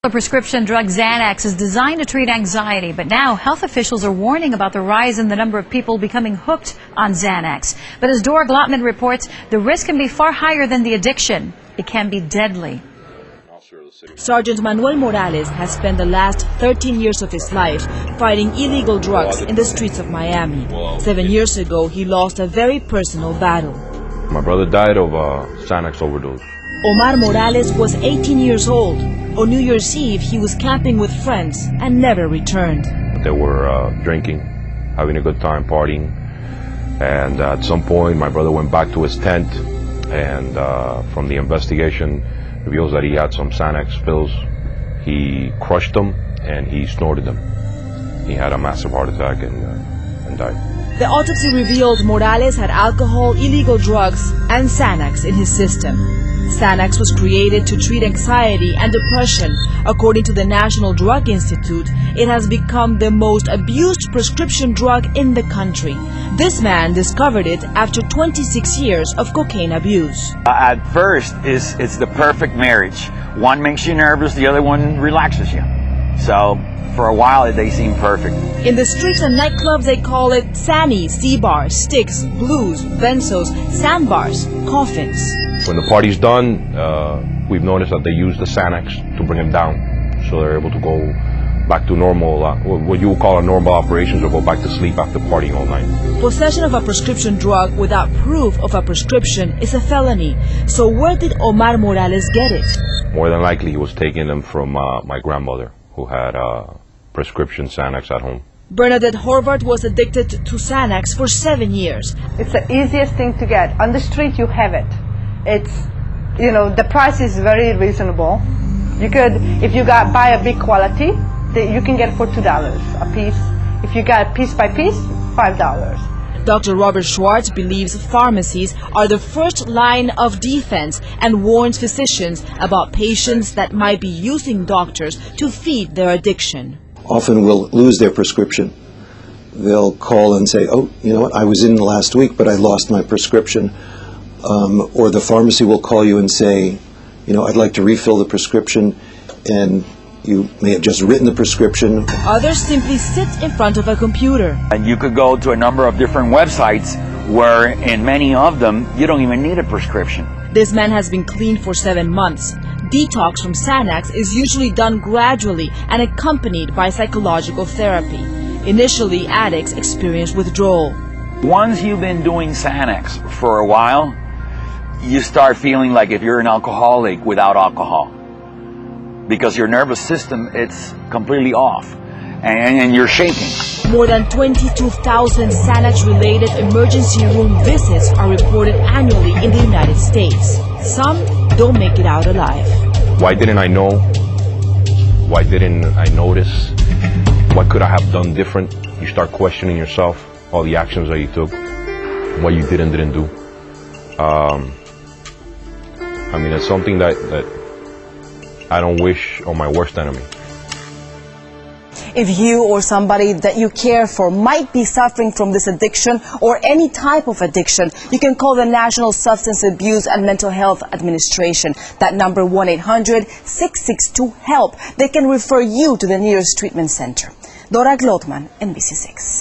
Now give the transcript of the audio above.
The prescription drug Xanax is designed to treat anxiety, but now health officials are warning about the rise in the number of people becoming hooked on Xanax. But as Dora Glotman reports, the risk can be far higher than the addiction. It can be deadly. Sergeant Manuel Morales has spent the last 13 years of his life fighting illegal drugs in the streets of Miami. 7 years ago, he lost a very personal battle. My brother died of a Xanax overdose. Omar Morales was 18 years old. On New Year's Eve, he was camping with friends and never returned. They were drinking, having a good time, partying. And at some point, my brother went back to his tent, and from the investigation, reveals that he had some Xanax pills. He crushed them and he snorted them. He had a massive heart attack and died. The autopsy revealed Morales had alcohol, illegal drugs, and Xanax in his system. Xanax was created to treat anxiety and depression. According to the National Drug Institute, it has become the most abused prescription drug in the country. This man discovered it after 26 years of cocaine abuse. At first, it's the perfect marriage. One makes you nervous, the other one relaxes you. So, for a while, they seem perfect. In the streets and nightclubs, they call it Xanny, C-bars, sticks, blues, benzos, sandbars, coffins. When the party's done, we've noticed that they use the Xanax to bring him down, so they're able to go back to normal, what you would call a normal operations, or go back to sleep after partying all night. Possession of a prescription drug without proof of a prescription is a felony. So where did Omar Morales get it? More than likely, he was taking them from my grandmother, who had prescription Xanax at home. Bernadette Horvath was addicted to Xanax for 7 years. It's the easiest thing to get. On the street, you have it. It's, the price is very reasonable. You could, if you buy a big quality, you can get it for $2 a piece. If you got piece by piece, $5. Dr. Robert Schwartz believes pharmacies are the first line of defense and warns physicians about patients that might be using doctors to feed their addiction. Often will lose their prescription. They'll call and say, oh, you know what, I was in last week, but I lost my prescription. Or the pharmacy will call you and say, I'd like to refill the prescription, and you may have just written the prescription. Others simply sit in front of a computer. And you could go to a number of different websites where in many of them, you don't even need a prescription. This man has been clean for 7 months. Detox from Xanax is usually done gradually and accompanied by psychological therapy. Initially, addicts experience withdrawal. Once you've been doing Xanax for a while, you start feeling like if you're an alcoholic without alcohol. Because your nervous system, it's completely off. And you're shaking. More than 22,000 Xanax-related emergency room visits are reported annually in the United States. Some don't make it out alive. Why didn't I know? Why didn't I notice? What could I have done different? You start questioning yourself, all the actions that you took, what you did and didn't do. It's something that I don't wish on my worst enemy. If you or somebody that you care for might be suffering from this addiction or any type of addiction, you can call the National Substance Abuse and Mental Health Administration. That number 1-800-662-HELP. They can refer you to the nearest treatment center. Dora Glotman, NBC6.